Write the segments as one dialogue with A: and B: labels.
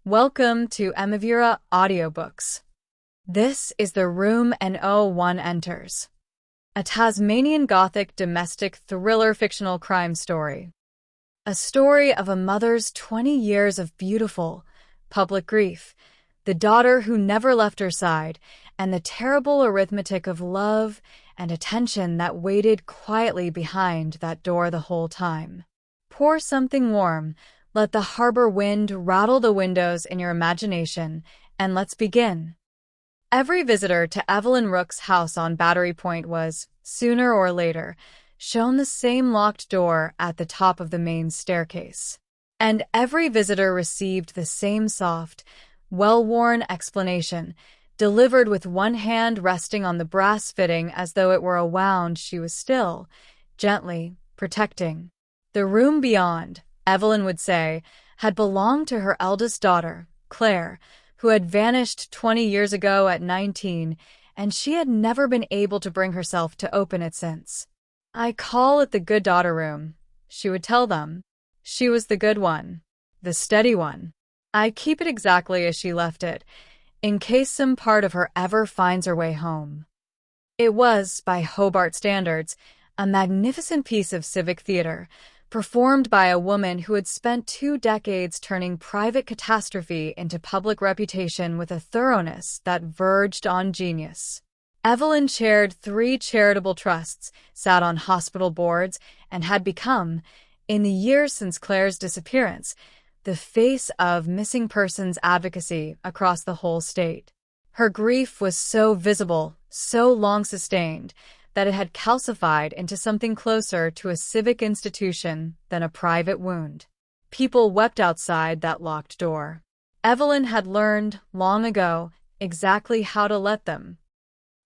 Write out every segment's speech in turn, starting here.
A: Welcome to Emavira Audiobooks. This is The Room N01 Enters, a Tasmanian Gothic domestic thriller fictional crime story. A story of a mother's 20 years of beautiful, public grief, the daughter who never left her side, and the terrible arithmetic of love and attention that waited quietly behind that door the whole time. Pour something warm, let the harbor wind rattle the windows in your imagination, and let's begin. Every visitor to Evelyn Rook's house on Battery Point was, sooner or later, shown the same locked door at the top of the main staircase. And every visitor received the same soft, well-worn explanation, delivered with one hand resting on the brass fitting as though it were a wound she was still, gently, protecting. The room beyond, Evelyn would say, had belonged to her eldest daughter, Claire, who had vanished 20 years ago at 19, and she had never been able to bring herself to open it since. "I call it the good daughter room," she would tell them. She was the good one, the steady one. "I keep it exactly as she left it, in case some part of her ever finds her way home." It was, by Hobart standards, a magnificent piece of civic theater, performed by a woman who had spent 2 decades turning private catastrophe into public reputation with a thoroughness that verged on genius. Evelyn chaired 3 charitable trusts, sat on hospital boards, and had become, in the years since Claire's disappearance, the face of missing persons advocacy across the whole state. Her grief was so visible, so long-sustained, that it had calcified into something closer to a civic institution than a private wound. People wept outside that locked door. Evelyn had learned, long ago, exactly how to let them.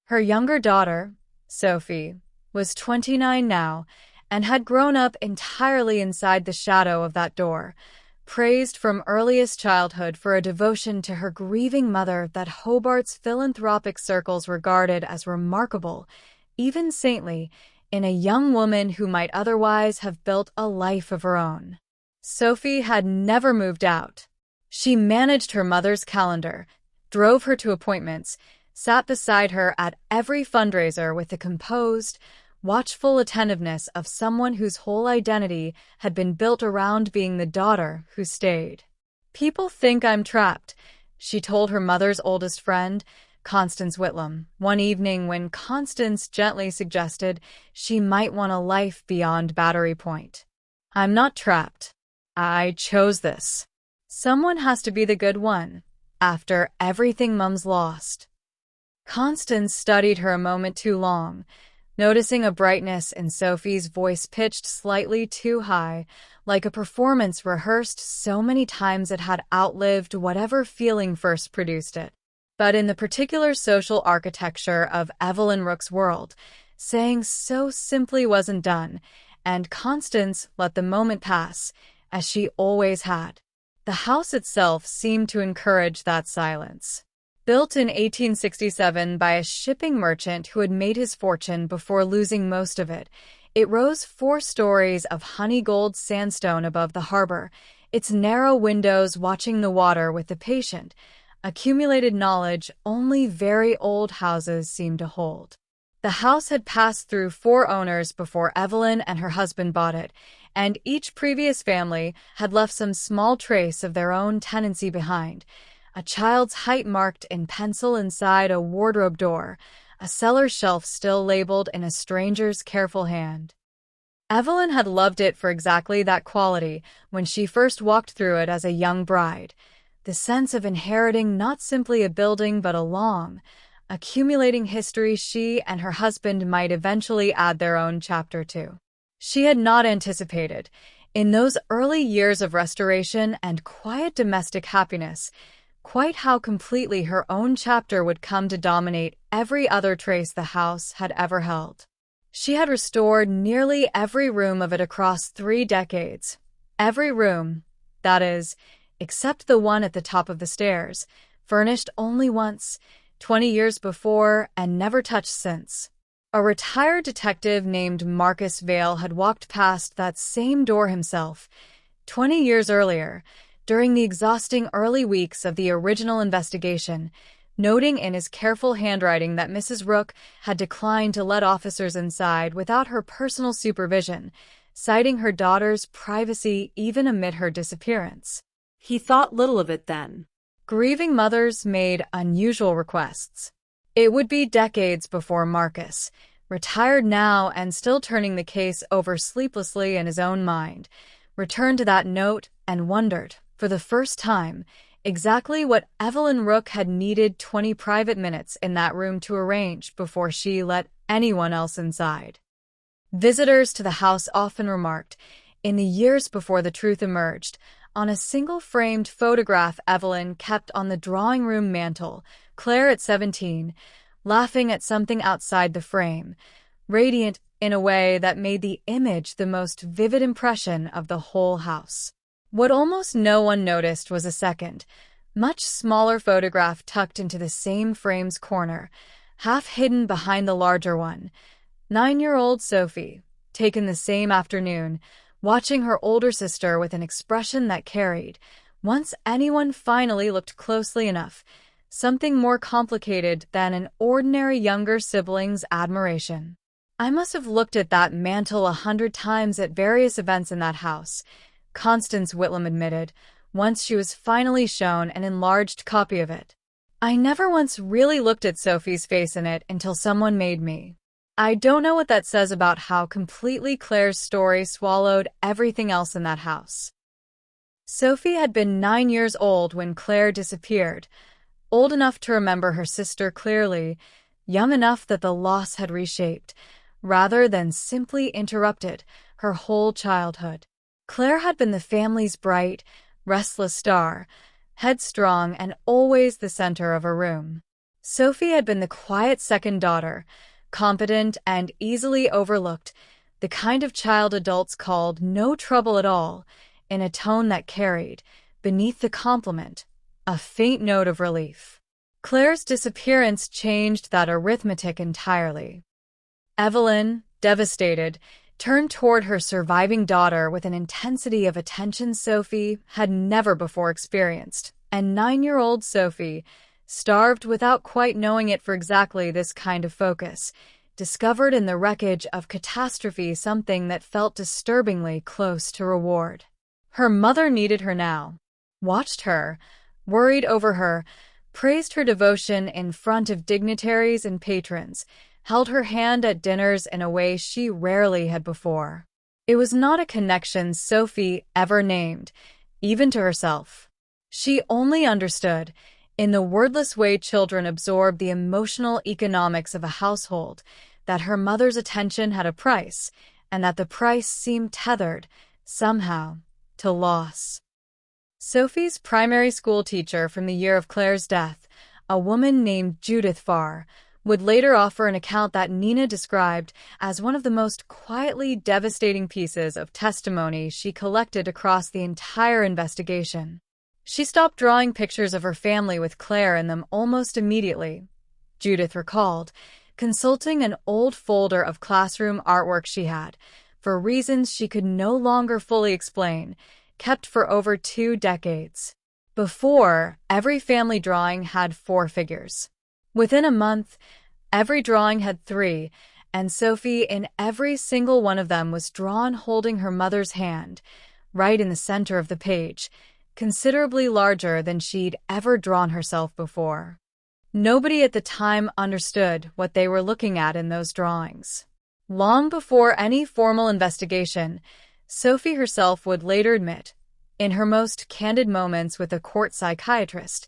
A: Her younger daughter, Sophie, was 29 now, and had grown up entirely inside the shadow of that door, praised from earliest childhood for a devotion to her grieving mother that Hobart's philanthropic circles regarded as remarkable, even saintly, in a young woman who might otherwise have built a life of her own. Sophie had never moved out. She managed her mother's calendar, drove her to appointments, sat beside her at every fundraiser with the composed, watchful attentiveness of someone whose whole identity had been built around being the daughter who stayed. "People think I'm trapped," she told her mother's oldest friend, Constance Whitlam, one evening when Constance gently suggested she might want a life beyond Battery Point. "I'm not trapped. I chose this. Someone has to be the good one, after everything Mum's lost." Constance studied her a moment too long, noticing a brightness in Sophie's voice pitched slightly too high, like a performance rehearsed so many times it had outlived whatever feeling first produced it. But in the particular social architecture of Evelyn Rook's world, saying so simply wasn't done, and Constance let the moment pass, as she always had. The house itself seemed to encourage that silence. Built in 1867 by a shipping merchant who had made his fortune before losing most of it, it rose 4 stories of honey-gold sandstone above the harbor, its narrow windows watching the water with the patient, accumulated knowledge only very old houses seem to hold. The house had passed through 4 owners before Evelyn and her husband bought it, and each previous family had left some small trace of their own tenancy behind. A child's height marked in pencil inside a wardrobe door, a cellar shelf still labeled in a stranger's careful hand. Evelyn had loved it for exactly that quality when she first walked through it as a young bride. The sense of inheriting not simply a building but a long, accumulating history she and her husband might eventually add their own chapter to. She had not anticipated, in those early years of restoration and quiet domestic happiness, quite how completely her own chapter would come to dominate every other trace the house had ever held. She had restored nearly every room of it across 3 decades. Every room, that is, except the one at the top of the stairs, furnished only once, 20 years before, and never touched since. A retired detective named Marcus Vale had walked past that same door himself, 20 years earlier, during the exhausting early weeks of the original investigation, noting in his careful handwriting that Mrs. Rook had declined to let officers inside without her personal supervision, citing her daughter's privacy even amid her disappearance. He thought little of it then. Grieving mothers made unusual requests. It would be decades before Marcus, retired now and still turning the case over sleeplessly in his own mind, returned to that note and wondered, for the first time, exactly what Evelyn Rook had needed 20 private minutes in that room to arrange before she let anyone else inside. Visitors to the house often remarked, in the years before the truth emerged, on a single framed photograph Evelyn kept on the drawing room mantel, Claire at 17, laughing at something outside the frame, radiant in a way that made the image the most vivid impression of the whole house. What almost no one noticed was a second, much smaller photograph tucked into the same frame's corner, half hidden behind the larger one. 9-year-old Sophie, taken the same afternoon, watching her older sister with an expression that carried, once anyone finally looked closely enough, something more complicated than an ordinary younger sibling's admiration. I must have looked at that mantle 100 times at various events in that house, Constance Whitlam admitted, once she was finally shown an enlarged copy of it. I never once really looked at Sophie's face in it until someone made me. I don't know what that says about how completely Claire's story swallowed everything else in that house. Sophie had been 9 years old when Claire disappeared, old enough to remember her sister clearly, young enough that the loss had reshaped, rather than simply interrupted, her whole childhood. Claire had been the family's bright, restless star, headstrong and always the center of her room. Sophie had been the quiet second daughter, competent and easily overlooked, the kind of child adults called no trouble at all, in a tone that carried, beneath the compliment, a faint note of relief. Claire's disappearance changed that arithmetic entirely. Evelyn, devastated, turned toward her surviving daughter with an intensity of attention Sophie had never before experienced, and 9-year-old Sophie, starved without quite knowing it for exactly this kind of focus, discovered in the wreckage of catastrophe something that felt disturbingly close to reward. Her mother needed her now, watched her, worried over her, praised her devotion in front of dignitaries and patrons, held her hand at dinners in a way she rarely had before. It was not a connection Sophie ever named, even to herself. She only understood, in the wordless way children absorb the emotional economics of a household, that her mother's attention had a price, and that the price seemed tethered, somehow, to loss. Sophie's primary school teacher from the year of Claire's death, a woman named Judith Farr, would later offer an account that Nina described as one of the most quietly devastating pieces of testimony she collected across the entire investigation. She stopped drawing pictures of her family with Claire in them almost immediately, Judith recalled, consulting an old folder of classroom artwork she had, for reasons she could no longer fully explain, kept for over 2 decades. Before, every family drawing had 4 figures. Within a month, every drawing had 3, and Sophie in every single one of them was drawn holding her mother's hand, right in the center of the page, considerably larger than she'd ever drawn herself before. Nobody at the time understood what they were looking at in those drawings. Long before any formal investigation, Sophie herself would later admit, in her most candid moments with a court psychiatrist,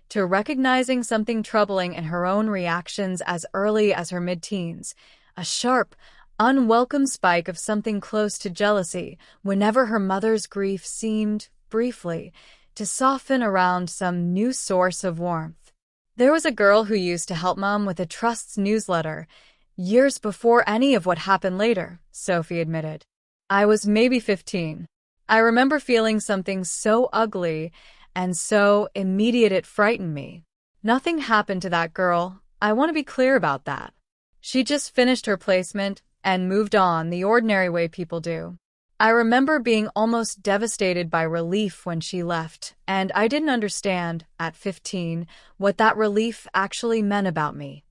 A: to recognizing something troubling in her own reactions as early as her mid-teens, a sharp, unwelcome spike of something close to jealousy whenever her mother's grief seemed, briefly, to soften around some new source of warmth. There was a girl who used to help Mom with a Trust's newsletter, years before any of what happened later, Sophie admitted. I was maybe 15. I remember feeling something so ugly and so immediate it frightened me. Nothing happened to that girl. I want to be clear about that. She just finished her placement and moved on the ordinary way people do. I remember being almost devastated by relief when she left, and I didn't understand, at 15, what that relief actually meant about me.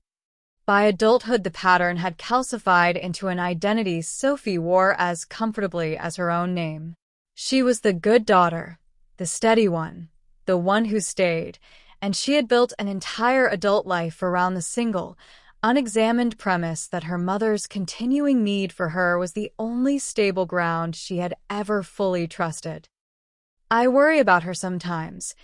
A: By adulthood, the pattern had calcified into an identity Sophie wore as comfortably as her own name. She was the good daughter, the steady one, the one who stayed, and she had built an entire adult life around the single, unexamined premise that her mother's continuing need for her was the only stable ground she had ever fully trusted. I worry about her sometimes,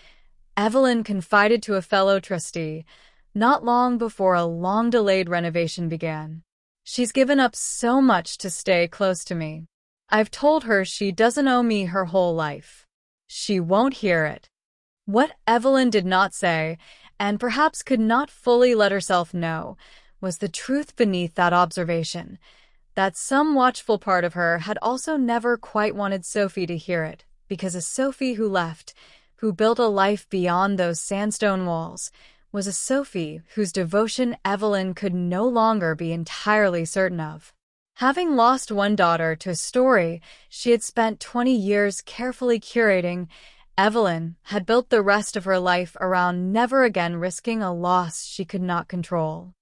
A: Evelyn confided to a fellow trustee, not long before a long-delayed renovation began. She's given up so much to stay close to me. I've told her she doesn't owe me her whole life. She won't hear it. What Evelyn did not say, and perhaps could not fully let herself know, was the truth beneath that observation, that some watchful part of her had also never quite wanted Sophie to hear it, because a Sophie who left, who built a life beyond those sandstone walls, was a Sophie whose devotion Evelyn could no longer be entirely certain of. Having lost one daughter to a story she had spent 20 years carefully curating, Evelyn had built the rest of her life around never again risking a loss she could not control.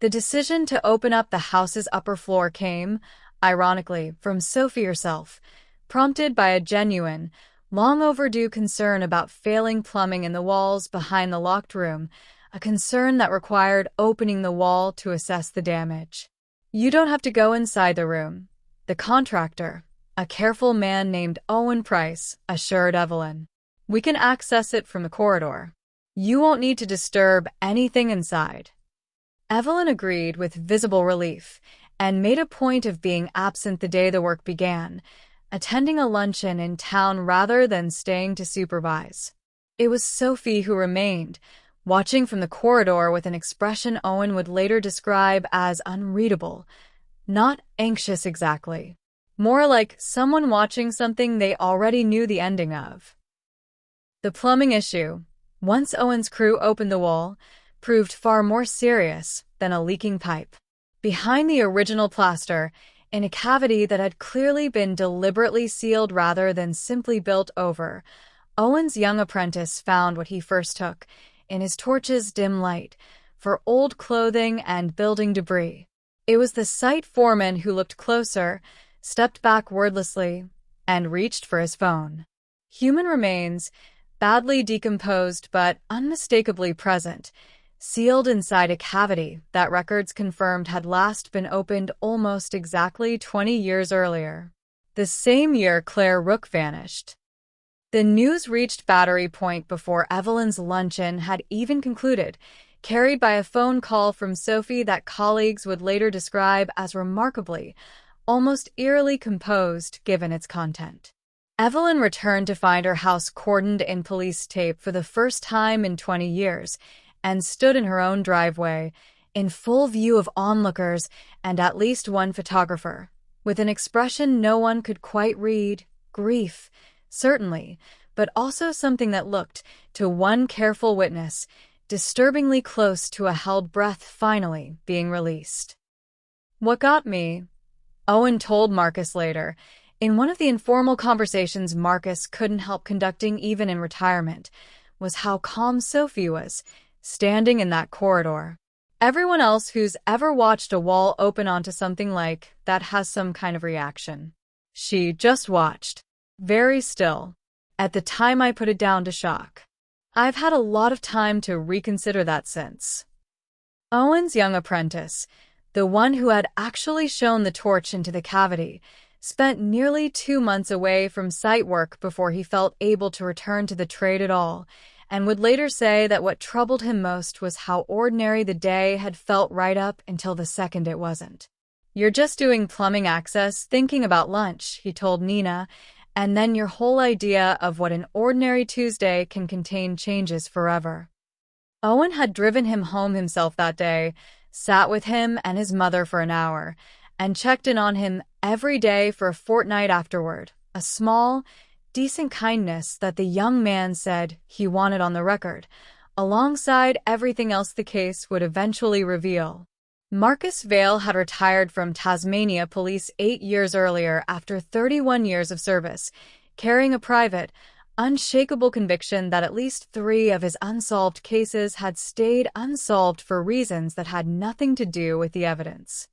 A: The decision to open up the house's upper floor came, ironically, from Sophie herself, prompted by a genuine, long-overdue concern about failing plumbing in the walls behind the locked room, a concern that required opening the wall to assess the damage. "You don't have to go inside the room," the contractor, a careful man named Owen Price, assured Evelyn. "We can access it from the corridor. You won't need to disturb anything inside." Evelyn agreed with visible relief, and made a point of being absent the day the work began, attending a luncheon in town rather than staying to supervise. It was Sophie who remained, watching from the corridor with an expression Owen would later describe as unreadable, not anxious exactly, more like someone watching something they already knew the ending of. The plumbing issue, once Owen's crew opened the wall, proved far more serious than a leaking pipe. Behind the original plaster, in a cavity that had clearly been deliberately sealed rather than simply built over, Owen's young apprentice found what he first took, in his torch's dim light, for old clothing and building debris. It was the site foreman who looked closer, stepped back wordlessly, and reached for his phone. Human remains, badly decomposed but unmistakably present, sealed inside a cavity that records confirmed had last been opened almost exactly 20 years earlier, the same year Claire Rook vanished. The news reached Battery Point before Evelyn's luncheon had even concluded, carried by a phone call from Sophie that colleagues would later describe as remarkably, almost eerily composed given its content. Evelyn returned to find her house cordoned in police tape for the first time in 20 years, and stood in her own driveway, in full view of onlookers and at least one photographer, with an expression no one could quite read, grief, certainly, but also something that looked, to one careful witness, disturbingly close to a held breath finally being released. "What got me," Owen told Marcus later, in one of the informal conversations Marcus couldn't help conducting even in retirement, was how calm Sophie was, standing in that corridor. Everyone else who's ever watched a wall open onto something like that has some kind of reaction. She just watched, very still. At the time I put it down to shock. I've had a lot of time to reconsider that since. Owen's young apprentice, the one who had actually shown the torch into the cavity, spent nearly 2 months away from site work before he felt able to return to the trade at all, and would later say that what troubled him most was how ordinary the day had felt right up until the second it wasn't. "You're just doing plumbing access, thinking about lunch," he told Nina, "and then your whole idea of what an ordinary Tuesday can contain changes forever." Owen had driven him home himself that day, sat with him and his mother for an hour, and checked in on him every day for a fortnight afterward, a small, decent kindness that the young man said he wanted on the record, alongside everything else the case would eventually reveal. Marcus Vale had retired from Tasmania police 8 years earlier after 31 years of service, carrying a private, unshakable conviction that at least 3 of his unsolved cases had stayed unsolved for reasons that had nothing to do with the evidence.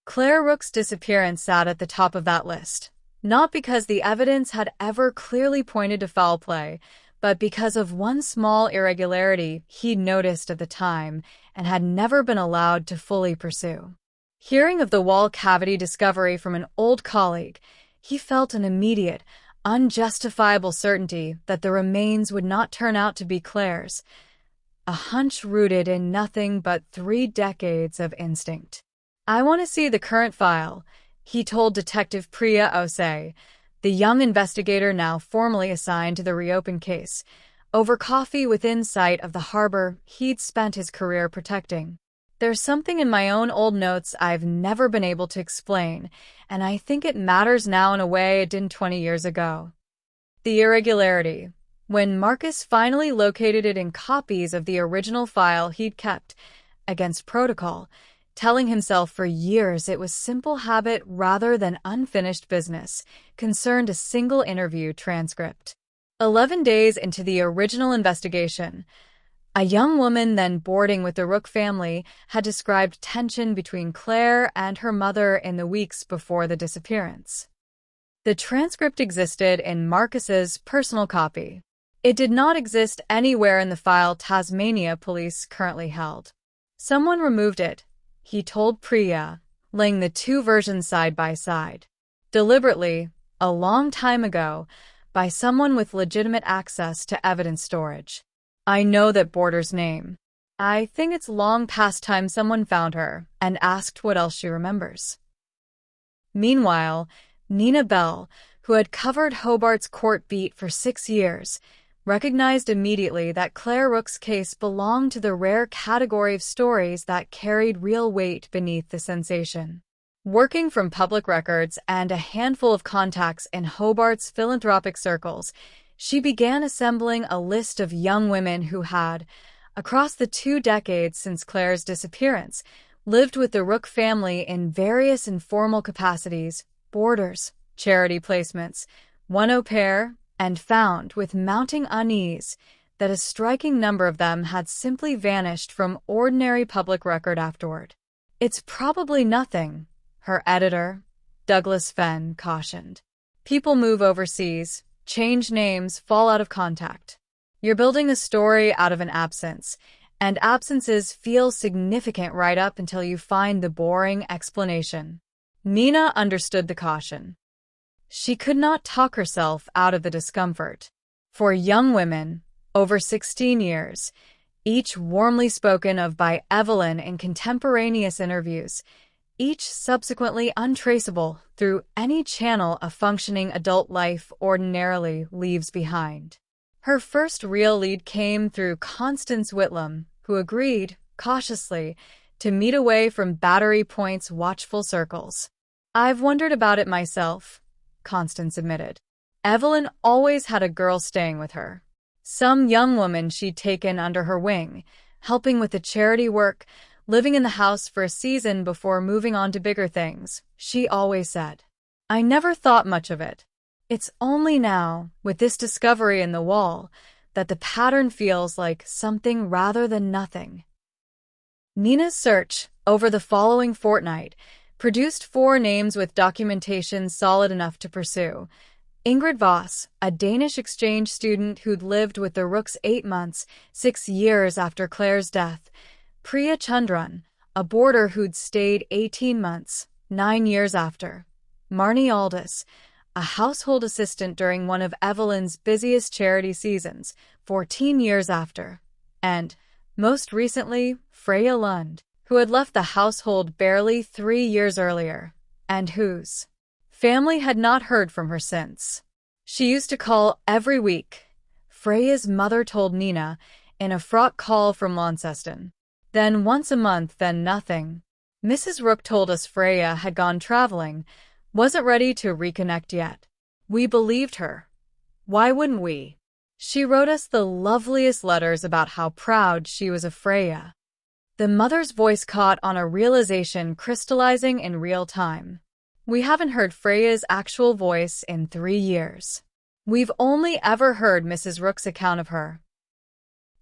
A: Claire Rook's disappearance sat at the top of that list, not because the evidence had ever clearly pointed to foul play, but because of one small irregularity he'd noticed at the time and had never been allowed to fully pursue. Hearing of the wall cavity discovery from an old colleague, he felt an immediate, unjustifiable certainty that the remains would not turn out to be Claire's, a hunch rooted in nothing but 3 decades of instinct. "I want to see the current file," he told Detective Priya Osei, the young investigator now formally assigned to the reopened case, over coffee within sight of the harbor he'd spent his career protecting. "There's something in my own old notes I've never been able to explain, and I think it matters now in a way it didn't 20 years ago." The irregularity. When Marcus finally located it in copies of the original file he'd kept, against protocol, telling himself for years it was simple habit rather than unfinished business, concerned a single interview transcript. 11 days into the original investigation, a young woman then boarding with the Rook family had described tension between Claire and her mother in the weeks before the disappearance. The transcript existed in Marcus's personal copy. It did not exist anywhere in the file Tasmania police currently held. "Someone removed it," he told Priya, laying the 2 versions side by side. "Deliberately, a long time ago, by someone with legitimate access to evidence storage. I know that boarder's name. I think it's long past time someone found her and asked what else she remembers." Meanwhile, Nina Bell, who had covered Hobart's court beat for 6 years, recognized immediately that Claire Rook's case belonged to the rare category of stories that carried real weight beneath the sensation. Working from public records and a handful of contacts in Hobart's philanthropic circles, she began assembling a list of young women who had, across the 2 decades since Claire's disappearance, lived with the Rook family in various informal capacities: boarders, charity placements, one au pair, and found, with mounting unease, that a striking number of them had simply vanished from ordinary public record afterward. "It's probably nothing," her editor, Douglas Fenn, cautioned. "People move overseas, change names, fall out of contact. You're building a story out of an absence, and absences feel significant right up until you find the boring explanation." Nina understood the caution. She could not talk herself out of the discomfort. For young women, over 16 years, each warmly spoken of by Evelyn in contemporaneous interviews, each subsequently untraceable through any channel a functioning adult life ordinarily leaves behind. Her first real lead came through Constance Whitlam, who agreed, cautiously, to meet away from Battery Point's watchful circles. "I've wondered about it myself," Constance admitted. Evelyn always had a girl staying with her. Some young woman she'd taken under her wing, helping with the charity work, living in the house for a season before moving on to bigger things, she always said. "I never thought much of it. It's only now, with this discovery in the wall, that the pattern feels like something rather than nothing." Nina's search, over the following fortnight, produced 4 names with documentation solid enough to pursue. Ingrid Voss, a Danish exchange student who'd lived with the Rooks 8 months, 6 years after Claire's death. Priya Chandran, a boarder who'd stayed 18 months, 9 years after. Marnie Aldous, a household assistant during one of Evelyn's busiest charity seasons, 14 years after. And, most recently, Freya Lund, who had left the household barely 3 years earlier, and whose family had not heard from her since. "She used to call every week," Freya's mother told Nina in a fraught call from Launceston. "Then once a month, then nothing. Mrs. Rook told us Freya had gone traveling, wasn't ready to reconnect yet. We believed her. Why wouldn't we? She wrote us the loveliest letters about how proud she was of Freya. The mother's voice caught on a realization crystallizing in real time. We haven't heard Freya's actual voice in 3 years. We've only ever heard Mrs. Rook's account of her.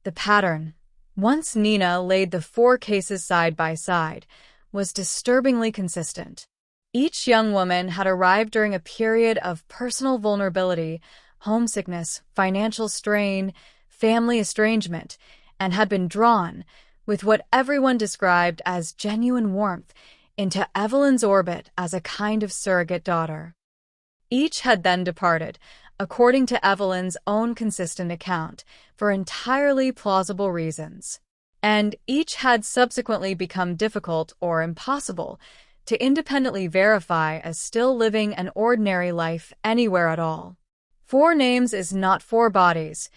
A: The pattern, once Nina laid the 4 cases side by side, was disturbingly consistent. Each young woman had arrived during a period of personal vulnerability, homesickness, financial strain, family estrangement, and had been drawn, with what everyone described as genuine warmth, into Evelyn's orbit as a kind of surrogate daughter. Each had then departed, according to Evelyn's own consistent account, for entirely plausible reasons. And each had subsequently become difficult or impossible to independently verify as still living an ordinary life anywhere at all. 4 names is not 4 bodies,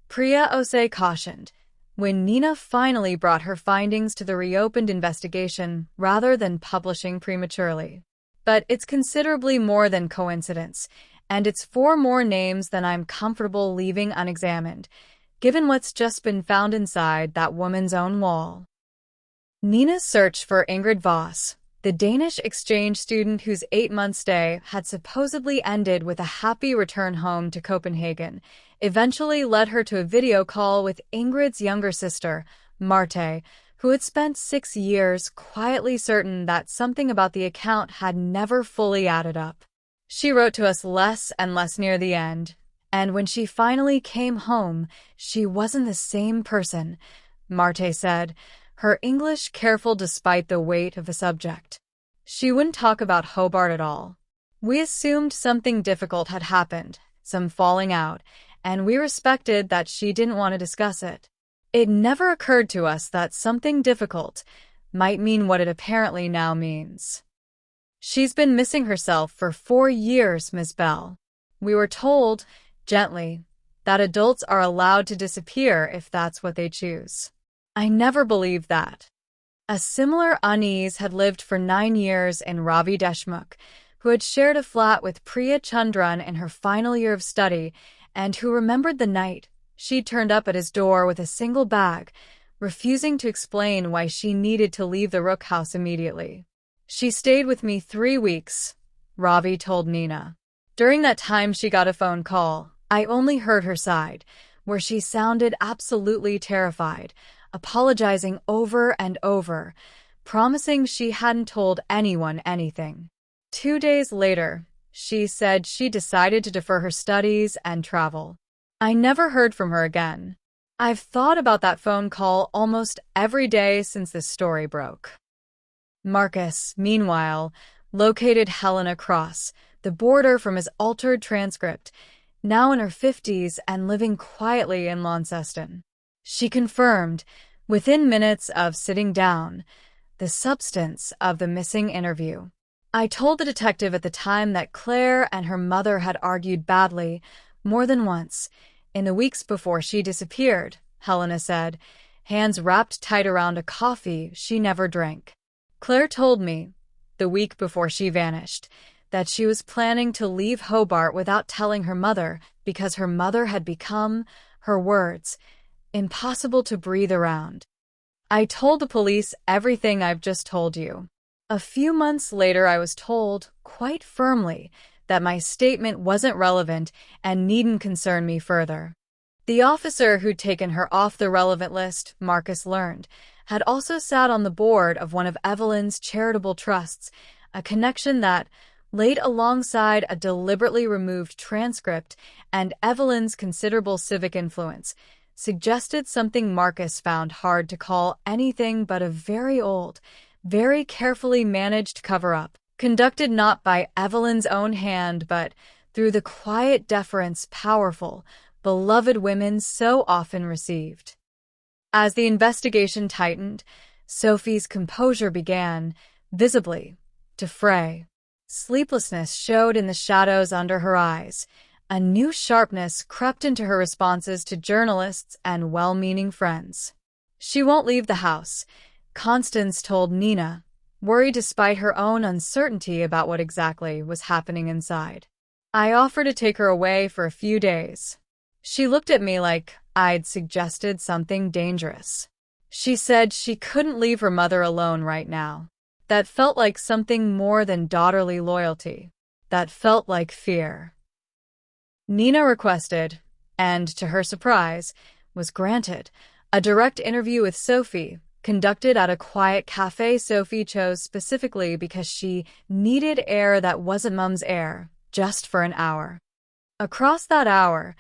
A: Priya Ose cautioned, when Nina finally brought her findings to the reopened investigation rather than publishing prematurely. But it's considerably more than coincidence, and it's 4 more names than I'm comfortable leaving unexamined, given what's just been found inside that woman's own wall. Nina's search for Ingrid Voss, the Danish exchange student whose 8-month stay had supposedly ended with a happy return home to Copenhagen, eventually led her to a video call with Ingrid's younger sister, Marte, who had spent 6 years quietly certain that something about the account had never fully added up. She wrote to us less and less near the end, and when she finally came home, she wasn't the same person, Marte said, her English careful despite the weight of the subject. She wouldn't talk about Hobart at all. We assumed something difficult had happened, some falling out, and we respected that she didn't want to discuss it. It never occurred to us that something difficult might mean what it apparently now means. She's been missing herself for 4 years, Ms. Bell. We were told, gently, that adults are allowed to disappear if that's what they choose. I never believed that. A similar unease had lived for 9 years in Ravi Deshmukh, who had shared a flat with Priya Chandran in her final year of study and who remembered the night she turned up at his door with a single bag, refusing to explain why she needed to leave the Rook house immediately. She stayed with me 3 weeks, Ravi told Nina. During that time she got a phone call. I only heard her side, where she sounded absolutely terrified, apologizing over and over, promising she hadn't told anyone anything. 2 days later, she said she decided to defer her studies and travel. I never heard from her again. I've thought about that phone call almost every day since this story broke. Marcus, meanwhile, located Helena Cross, the boarder from his altered transcript, now in her 50s and living quietly in Launceston. She confirmed, within minutes of sitting down, the substance of the missing interview. I told the detective at the time that Claire and her mother had argued badly, more than once, in the weeks before she disappeared, Helena said, hands wrapped tight around a coffee she never drank. Claire told me, the week before she vanished, that she was planning to leave Hobart without telling her mother because her mother had become, her words, impossible to breathe around. I told the police everything I've just told you. A few months later I was told, quite firmly, that my statement wasn't relevant and needn't concern me further. The officer who'd taken her off the relevant list, Marcus learned, had also sat on the board of one of Evelyn's charitable trusts, a connection that, laid alongside a deliberately removed transcript and Evelyn's considerable civic influence, suggested something Marcus found hard to call anything but a very old, very carefully managed cover-up, conducted not by Evelyn's own hand but through the quiet deference powerful, beloved women so often received. As the investigation tightened, Sophie's composure began, visibly, to fray. Sleeplessness showed in the shadows under her eyes. A new sharpness crept into her responses to journalists and well-meaning friends. She won't leave the house, Constance told Nina, worried despite her own uncertainty about what exactly was happening inside. I offered to take her away for a few days. She looked at me like I'd suggested something dangerous. She said she couldn't leave her mother alone right now. That felt like something more than daughterly loyalty. That felt like fear. Nina requested, and to her surprise, was granted, a direct interview with Sophie, conducted at a quiet cafe Sophie chose specifically because she needed air that wasn't Mum's air, just for an hour. Across that hour,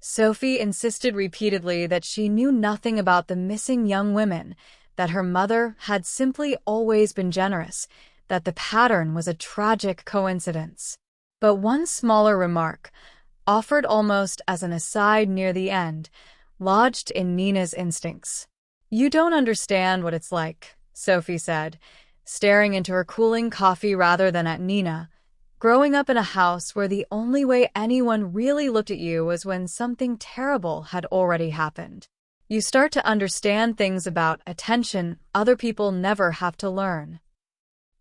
A: Sophie insisted repeatedly that she knew nothing about the missing young women, that her mother had simply always been generous, that the pattern was a tragic coincidence. But one smaller remark, offered almost as an aside near the end, lodged in Nina's instincts. "You don't understand what it's like," Sophie said, staring into her cooling coffee rather than at Nina, growing up in a house where the only way anyone really looked at you was when something terrible had already happened. You start to understand things about attention other people never have to learn.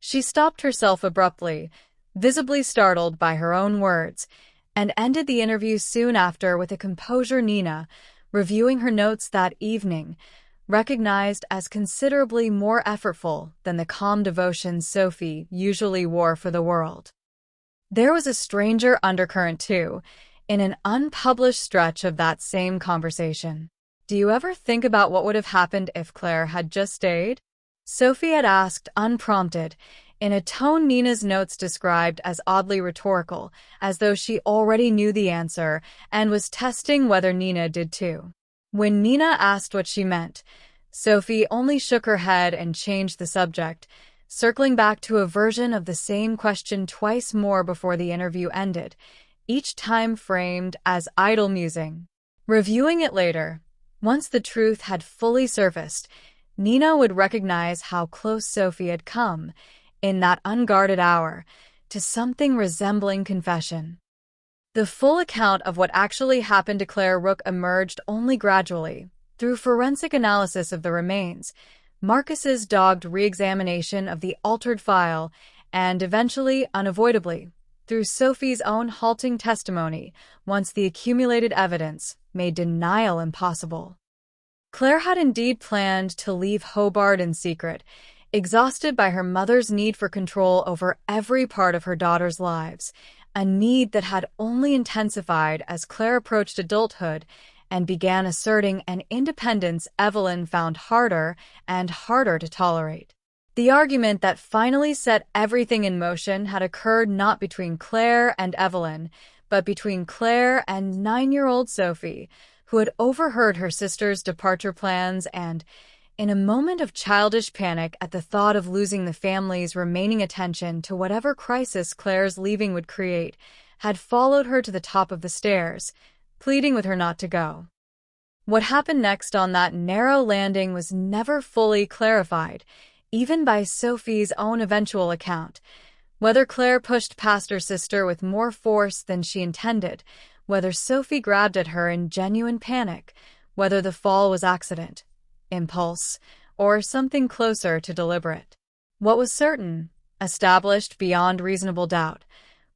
A: She stopped herself abruptly, visibly startled by her own words, and ended the interview soon after with a composure Nina, reviewing her notes that evening, recognized as considerably more effortful than the calm devotion Sophie usually wore for the world. There was a stranger undercurrent, too, in an unpublished stretch of that same conversation. "Do you ever think about what would have happened if Claire had just stayed?" Sophie had asked, unprompted, in a tone Nina's notes described as oddly rhetorical, as though she already knew the answer and was testing whether Nina did too. When Nina asked what she meant, Sophie only shook her head and changed the subject, circling back to a version of the same question twice more before the interview ended, each time framed as idle musing. Reviewing it later, once the truth had fully surfaced, Nina would recognize how close Sophie had come, in that unguarded hour, to something resembling confession. The full account of what actually happened to Claire Rook emerged only gradually, through forensic analysis of the remains, Marcus's dogged re-examination of the altered file, and eventually, unavoidably, through Sophie's own halting testimony once the accumulated evidence made denial impossible. Claire had indeed planned to leave Hobart in secret, exhausted by her mother's need for control over every part of her daughter's lives, a need that had only intensified as Claire approached adulthood and began asserting an independence Evelyn found harder and harder to tolerate. The argument that finally set everything in motion had occurred not between Claire and Evelyn, but between Claire and 9-year-old Sophie, who had overheard her sister's departure plans and, in a moment of childish panic at the thought of losing the family's remaining attention to whatever crisis Claire's leaving would create, had followed her to the top of the stairs, pleading with her not to go. What happened next on that narrow landing was never fully clarified, even by Sophie's own eventual account. Whether Claire pushed past her sister with more force than she intended, whether Sophie grabbed at her in genuine panic, whether the fall was accident, impulse, or something closer to deliberate. What was certain, established beyond reasonable doubt,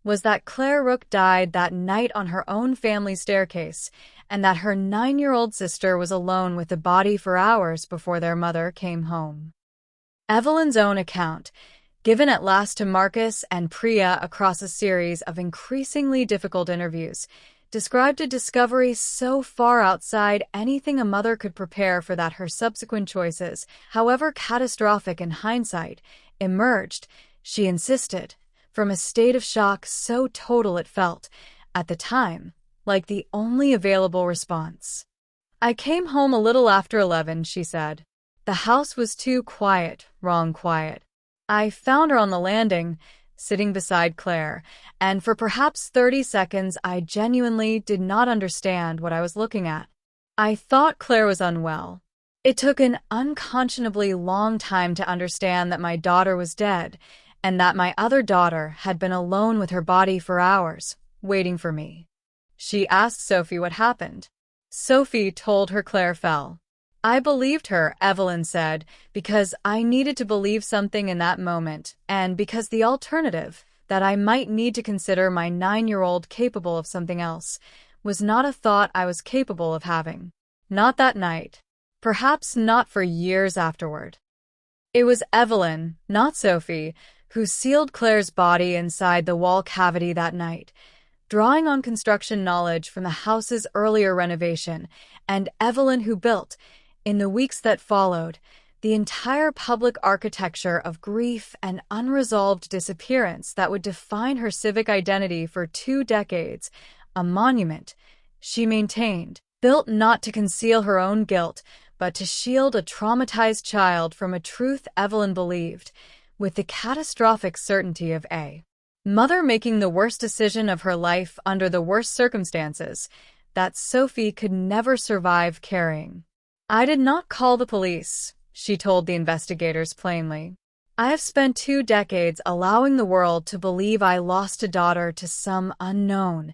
A: was that Claire Rook died that night on her own family staircase, and that her 9-year-old sister was alone with the body for hours before their mother came home. Evelyn's own account, given at last to Marcus and Priya across a series of increasingly difficult interviews, described a discovery so far outside anything a mother could prepare for that her subsequent choices, however catastrophic in hindsight, emerged, she insisted, from a state of shock so total it felt, at the time, like the only available response. "I came home a little after 11, she said. The house was too quiet, wrong quiet. I found her on the landing, sitting beside Claire, and for perhaps 30 seconds I genuinely did not understand what I was looking at. I thought Claire was unwell. It took an unconscionably long time to understand that my daughter was dead, and that my other daughter had been alone with her body for hours, waiting for me." She asked Sophie what happened. Sophie told her Claire fell. "I believed her," Evelyn said, "because I needed to believe something in that moment, and because the alternative, that I might need to consider my 9-year-old capable of something else, was not a thought I was capable of having. Not that night. perhaps not for years afterward. It was Evelyn, not Sophie, who sealed Claire's body inside the wall cavity that night, drawing on construction knowledge from the house's earlier renovation, and Evelyn who built, in the weeks that followed, the entire public architecture of grief and unresolved disappearance that would define her civic identity for 2 decades, a monument, she maintained, built not to conceal her own guilt, but to shield a traumatized child from a truth Evelyn believed, with the catastrophic certainty of a mother making the worst decision of her life under the worst circumstances, that Sophie could never survive carrying. "I did not call the police," she told the investigators plainly. "I have spent 2 decades allowing the world to believe I lost a daughter to some unknown,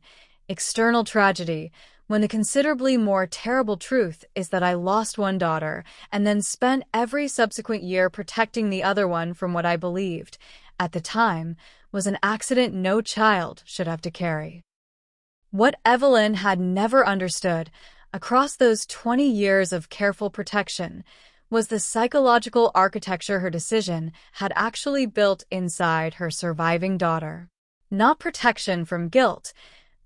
A: external tragedy, when the considerably more terrible truth is that I lost one daughter and then spent every subsequent year protecting the other one from what I believed, at the time, was an accident no child should have to carry." What Evelyn had never understood, across those 20 years of careful protection, was the psychological architecture her decision had actually built inside her surviving daughter. Not protection from guilt,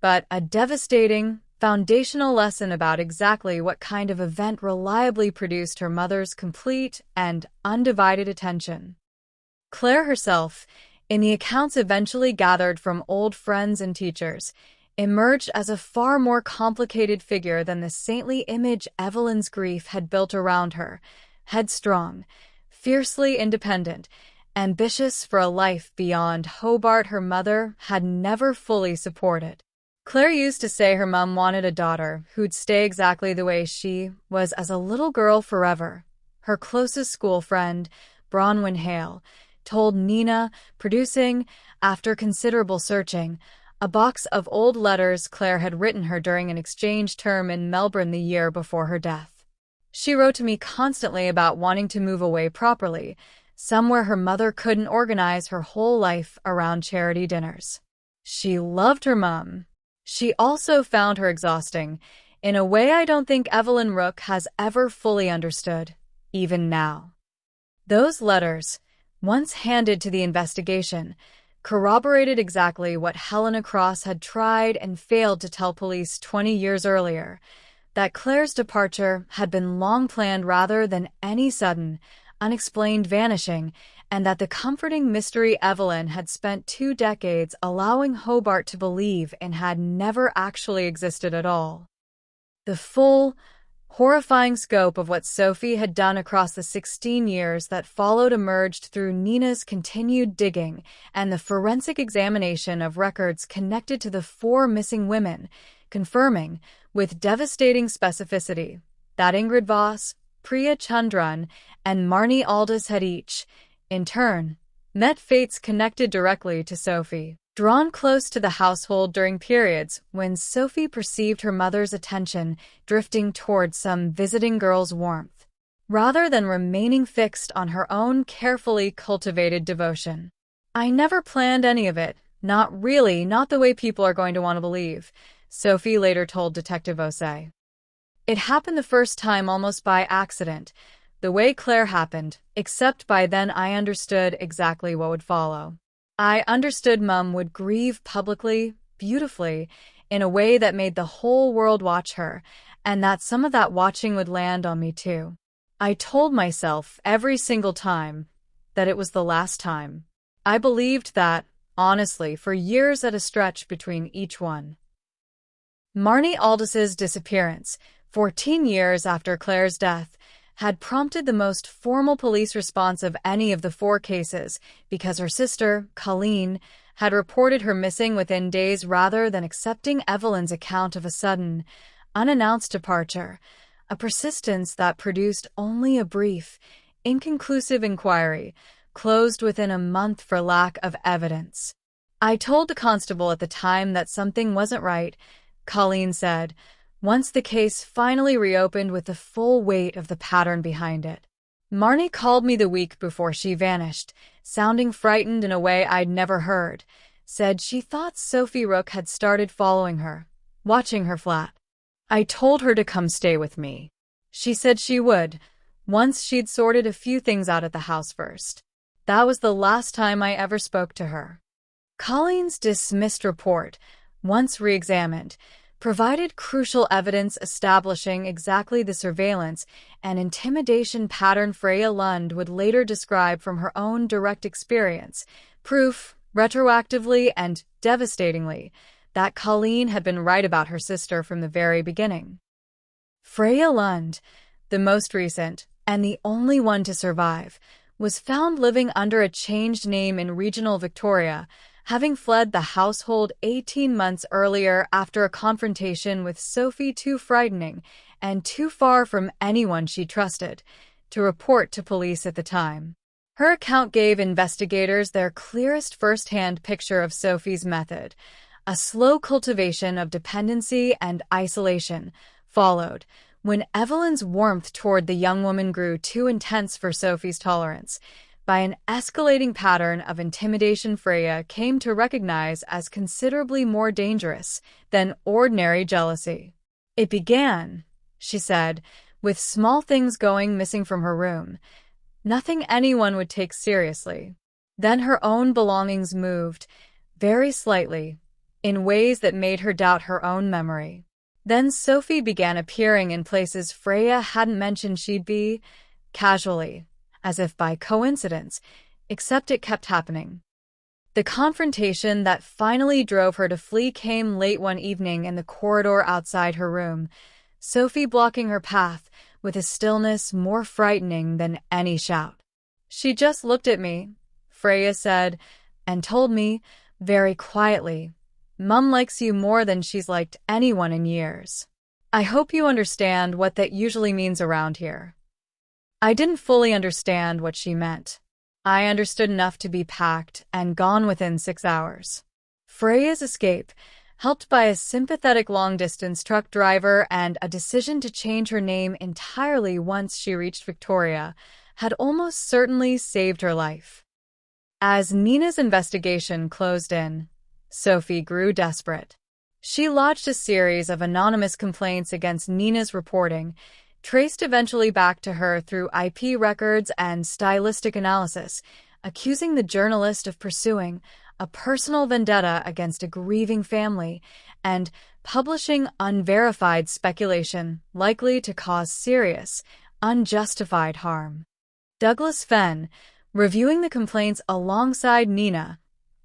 A: but a devastating, foundational lesson about exactly what kind of event reliably produced her mother's complete and undivided attention. Claire herself, in the accounts eventually gathered from old friends and teachers, emerged as a far more complicated figure than the saintly image Evelyn's grief had built around her, headstrong, fiercely independent, ambitious for a life beyond Hobart her mother had never fully supported. Claire used to say her mom wanted a daughter who'd stay exactly the way she was as a little girl forever. Her closest school friend, Bronwyn Hale, told Nina, producing, after considerable searching, a box of old letters Claire had written her during an exchange term in Melbourne the year before her death. She wrote to me constantly about wanting to move away properly, somewhere her mother couldn't organize her whole life around charity dinners. She loved her mom. She also found her exhausting, in a way I don't think Evelyn Rook has ever fully understood, even now. Those letters, once handed to the investigation, corroborated exactly what Helena Cross had tried and failed to tell police 20 years earlier, that Claire's departure had been long planned rather than any sudden, unexplained vanishing, and that the comforting mystery Evelyn had spent 2 decades allowing Hobart to believe in had never actually existed at all. The full, horrifying scope of what Sophie had done across the 16 years that followed emerged through Nina's continued digging and the forensic examination of records connected to the 4 missing women, confirming, with devastating specificity, that Ingrid Voss, Priya Chandran, and Marnie Aldous had each, in turn, met fates connected directly to Sophie, drawn close to the household during periods when Sophie perceived her mother's attention drifting toward some visiting girl's warmth, rather than remaining fixed on her own carefully cultivated devotion. "I never planned any of it, not really, not the way people are going to want to believe," Sophie later told Detective Osei. "It happened the first time almost by accident, the way Claire happened, except by then I understood exactly what would follow. I understood Mum would grieve publicly, beautifully, in a way that made the whole world watch her, and that some of that watching would land on me too. I told myself every single time that it was the last time. I believed that, honestly, for years at a stretch between each one." Marnie Aldous's disappearance, 14 years after Claire's death, had prompted the most formal police response of any of the 4 cases because her sister, Colleen, had reported her missing within days rather than accepting Evelyn's account of a sudden, unannounced departure, a persistence that produced only a brief, inconclusive inquiry, closed within a month for lack of evidence. "I told the constable at the time that something wasn't right," Colleen said, once the case finally reopened with the full weight of the pattern behind it. "Marnie called me the week before she vanished, sounding frightened in a way I'd never heard, said she thought Sophie Rook had started following her, watching her flat. I told her to come stay with me. She said she would, once she'd sorted a few things out at the house first. That was the last time I ever spoke to her. Colleen's dismissed report, once re-examined, provided crucial evidence establishing exactly the surveillance and intimidation pattern Freya Lund would later describe from her own direct experience, proof, retroactively and devastatingly, that Colleen had been right about her sister from the very beginning. Freya Lund, the most recent, and the only one to survive, was found living under a changed name in regional Victoria, having fled the household 18 months earlier after a confrontation with Sophie too frightening and too far from anyone she trusted to report to police at the time. Her account gave investigators their clearest first-hand picture of Sophie's method. A slow cultivation of dependency and isolation followed when Evelyn's warmth toward the young woman grew too intense for Sophie's tolerance, by an escalating pattern of intimidation Freya came to recognize as considerably more dangerous than ordinary jealousy. It began, she said, with small things going missing from her room, nothing anyone would take seriously. Then her own belongings moved, very slightly, in ways that made her doubt her own memory. Then Sophie began appearing in places Freya hadn't mentioned she'd be, casually, as if by coincidence, except it kept happening. The confrontation that finally drove her to flee came late one evening in the corridor outside her room, Sophie blocking her path with a stillness more frightening than any shout. "She just looked at me," Freya said, "and told me, very quietly, 'Mum likes you more than she's liked anyone in years.' I hope you understand what that usually means around here." I didn't fully understand what she meant. I understood enough to be packed and gone within 6 hours. Freya's escape, helped by a sympathetic long-distance truck driver and a decision to change her name entirely once she reached Victoria, had almost certainly saved her life. As Nina's investigation closed in, Sophie grew desperate. She lodged a series of anonymous complaints against Nina's reporting, traced eventually back to her through IP records and stylistic analysis, accusing the journalist of pursuing a personal vendetta against a grieving family and publishing unverified speculation likely to cause serious, unjustified harm. Douglas Fenn, reviewing the complaints alongside Nina,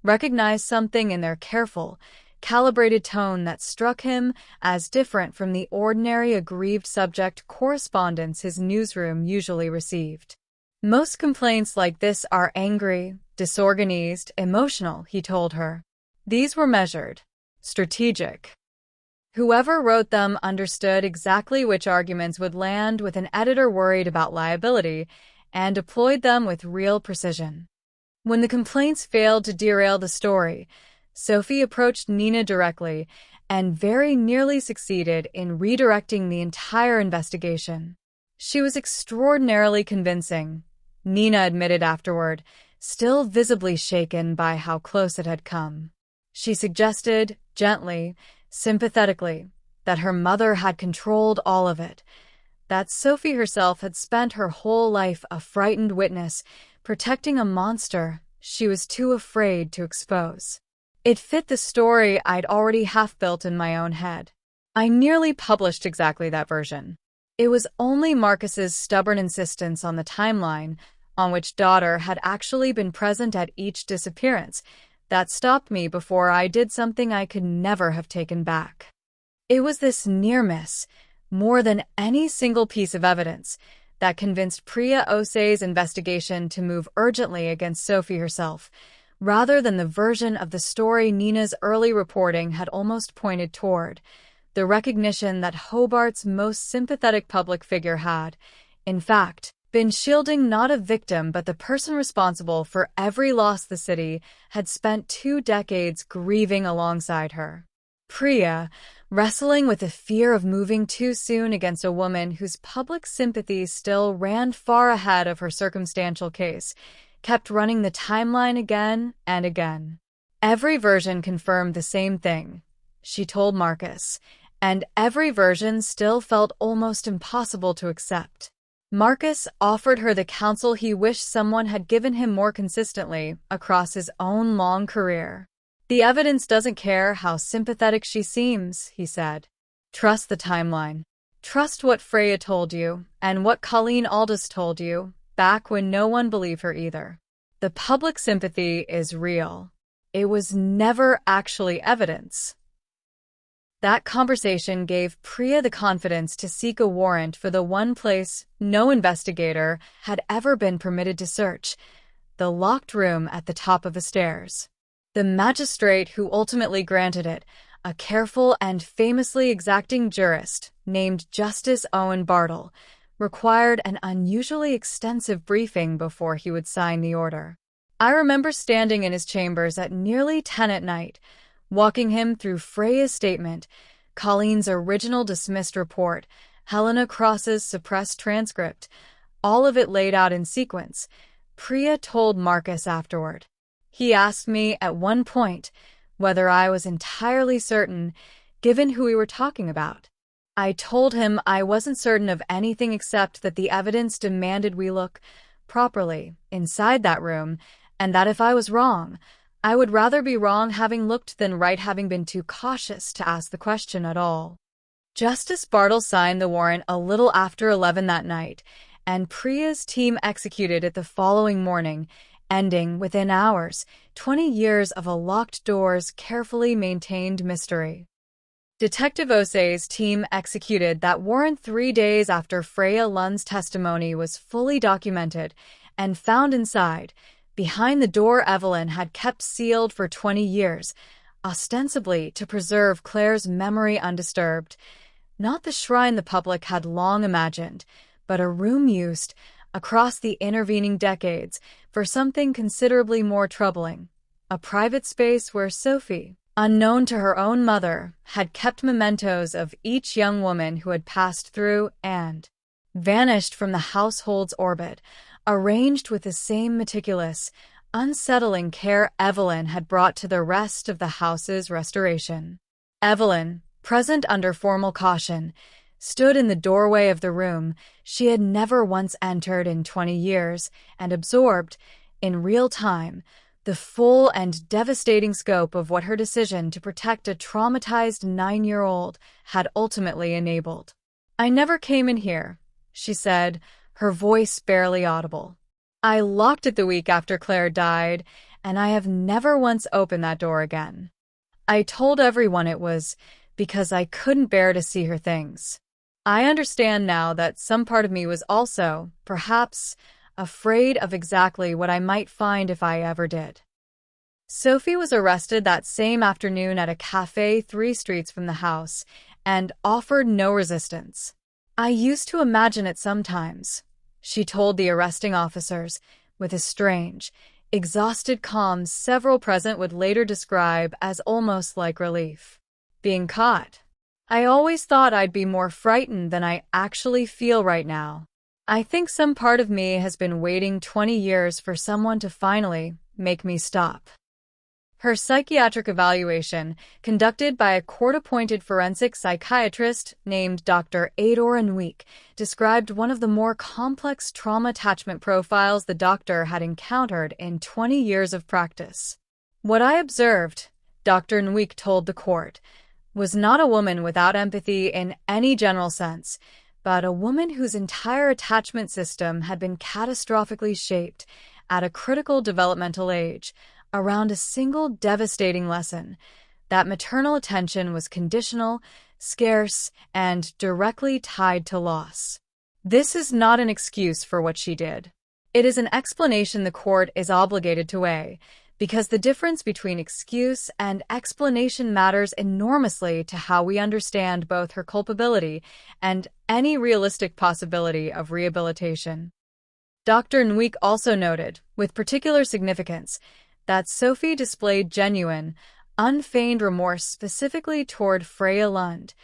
A: recognized something in their careful, calibrated tone that struck him as different from the ordinary aggrieved subject correspondence his newsroom usually received. "Most complaints like this are angry, disorganized, emotional," he told her. "These were measured, strategic. Whoever wrote them understood exactly which arguments would land with an editor worried about liability and deployed them with real precision." When the complaints failed to derail the story, Sophie approached Nina directly and very nearly succeeded in redirecting the entire investigation. She was extraordinarily convincing, Nina admitted afterward, still visibly shaken by how close it had come. She suggested, gently, sympathetically, that her mother had controlled all of it, that Sophie herself had spent her whole life a frightened witness, protecting a monster she was too afraid to expose. It fit the story I'd already half-built in my own head. I nearly published exactly that version. It was only Marcus's stubborn insistence on the timeline, on which daughter had actually been present at each disappearance, that stopped me before I did something I could never have taken back. It was this near miss, more than any single piece of evidence, that convinced Priya Ose's investigation to move urgently against Sophie herself, rather than the version of the story Nina's early reporting had almost pointed toward, the recognition that Hobart's most sympathetic public figure had, in fact, been shielding not a victim but the person responsible for every loss the city had spent 2 decades grieving alongside her. Priya, wrestling with the fear of moving too soon against a woman whose public sympathy still ran far ahead of her circumstantial case, kept running the timeline again and again. Every version confirmed the same thing, she told Marcus, and every version still felt almost impossible to accept. Marcus offered her the counsel he wished someone had given him more consistently across his own long career. "The evidence doesn't care how sympathetic she seems," he said. "Trust the timeline. Trust what Freya told you, and what Colleen Aldous told you, back when no one believed her either. The public sympathy is real. It was never actually evidence." That conversation gave Priya the confidence to seek a warrant for the one place no investigator had ever been permitted to search, the locked room at the top of the stairs. The magistrate who ultimately granted it, a careful and famously exacting jurist named Justice Owen Bartle, required an unusually extensive briefing before he would sign the order. I remember standing in his chambers at nearly 10 at night, walking him through Freya's statement, Colleen's original dismissed report, Helena Cross's suppressed transcript, all of it laid out in sequence, Priya told Marcus afterward. He asked me at one point whether I was entirely certain, given who we were talking about. I told him I wasn't certain of anything except that the evidence demanded we look properly inside that room, and that if I was wrong, I would rather be wrong having looked than right having been too cautious to ask the question at all. Justice Bartle signed the warrant a little after 11 that night, and Priya's team executed it the following morning, ending within hours 20 years of a locked-doors, carefully maintained mystery. Detective Osei's team executed that warrant 3 days after Freya Lund's testimony was fully documented and found inside, behind the door Evelyn had kept sealed for 20 years, ostensibly to preserve Claire's memory undisturbed. Not the shrine the public had long imagined, but a room used, across the intervening decades, for something considerably more troubling. A private space where Sophie, unknown to her own mother, had kept mementos of each young woman who had passed through and vanished from the household's orbit, arranged with the same meticulous, unsettling care Evelyn had brought to the rest of the house's restoration. Evelyn, present under formal caution, stood in the doorway of the room she had never once entered in 20 years and absorbed, in real time, the full and devastating scope of what her decision to protect a traumatized 9-year-old had ultimately enabled. "I never came in here," she said, her voice barely audible. "I locked it the week after Claire died, and I have never once opened that door again. I told everyone it was because I couldn't bear to see her things. I understand now that some part of me was also, perhaps, afraid of exactly what I might find if I ever did." Sophie was arrested that same afternoon at a cafe 3 streets from the house and offered no resistance. "I used to imagine it sometimes," she told the arresting officers, with a strange, exhausted calm several present would later describe as almost like relief. "Being caught. I always thought I'd be more frightened than I actually feel right now. I think some part of me has been waiting 20 years for someone to finally make me stop." Her psychiatric evaluation, conducted by a court-appointed forensic psychiatrist named Dr. Adoran Week, described one of the more complex trauma attachment profiles the doctor had encountered in 20 years of practice. "What I observed," Dr. Nweek told the court, "was not a woman without empathy in any general sense, but a woman whose entire attachment system had been catastrophically shaped at a critical developmental age around a single devastating lesson, that maternal attention was conditional, scarce, and directly tied to loss. This is not an excuse for what she did. It is an explanation the court is obligated to weigh, because the difference between excuse and explanation matters enormously to how we understand both her culpability and any realistic possibility of rehabilitation." Dr. Nweek also noted, with particular significance, that Sophie displayed genuine, unfeigned remorse specifically toward Freya Lund,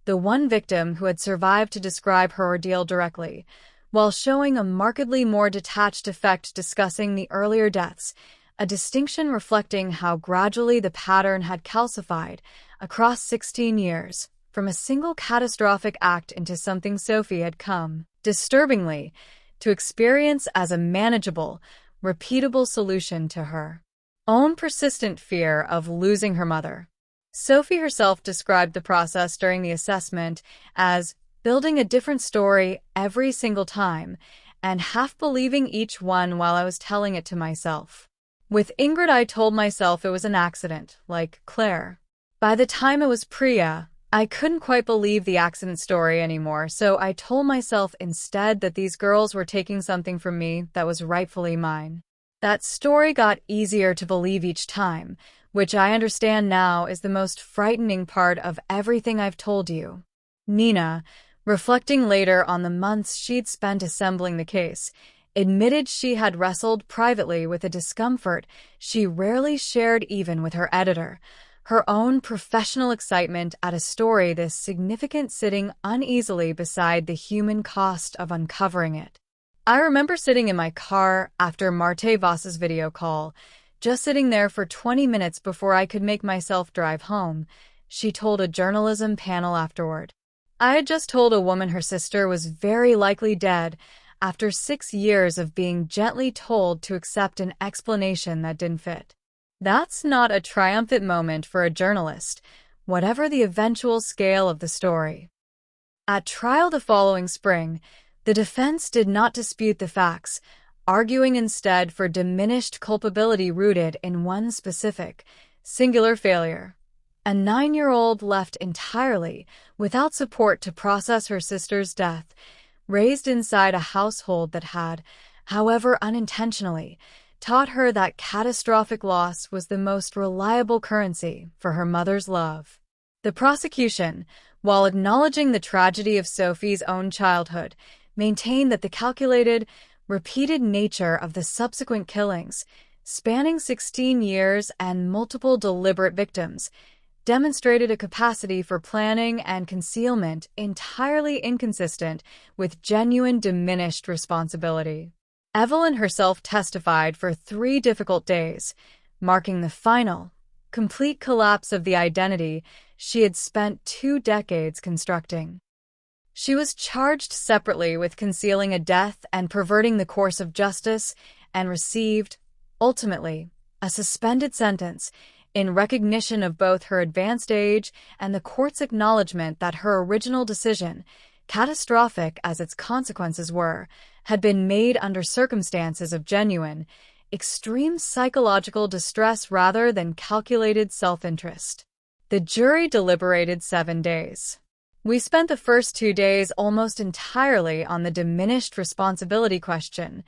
A: the one victim who had survived to describe her ordeal directly, while showing a markedly more detached effect discussing the earlier deaths, a distinction reflecting how gradually the pattern had calcified across 16 years. from a single catastrophic act into something Sophie had come, disturbingly, to experience as a manageable, repeatable solution to her own persistent fear of losing her mother. Sophie herself described the process during the assessment as building a different story every single time and half believing each one while I was telling it to myself. With Ingrid, I told myself it was an accident, like Claire. By the time it was Priya, I couldn't quite believe the accident story anymore, so I told myself instead that these girls were taking something from me that was rightfully mine. That story got easier to believe each time, which I understand now is the most frightening part of everything I've told you. Nina, reflecting later on the months she'd spent assembling the case, admitted she had wrestled privately with a discomfort she rarely shared even with her editor, her own professional excitement at a story this significant sitting uneasily beside the human cost of uncovering it. I remember sitting in my car after Marte Voss's video call, just sitting there for 20 minutes before I could make myself drive home, she told a journalism panel afterward. I had just told a woman her sister was very likely dead after 6 years of being gently told to accept an explanation that didn't fit. That's not a triumphant moment for a journalist, whatever the eventual scale of the story. At trial the following spring, the defense did not dispute the facts, arguing instead for diminished culpability rooted in one specific, singular failure. A 9-year-old left entirely without support to process her sister's death, raised inside a household that had, however unintentionally, taught her that catastrophic loss was the most reliable currency for her mother's love. The prosecution, while acknowledging the tragedy of Sophie's own childhood, maintained that the calculated, repeated nature of the subsequent killings, spanning 16 years and multiple deliberate victims, demonstrated a capacity for planning and concealment entirely inconsistent with genuine diminished responsibility. Evelyn herself testified for 3 difficult days, marking the final, complete collapse of the identity she had spent 2 decades constructing. She was charged separately with concealing a death and perverting the course of justice and received, ultimately, a suspended sentence in recognition of both her advanced age and the court's acknowledgement that her original decision, catastrophic as its consequences were, had been made under circumstances of genuine, extreme psychological distress rather than calculated self-interest. The jury deliberated 7 days. We spent the first 2 days almost entirely on the diminished responsibility question,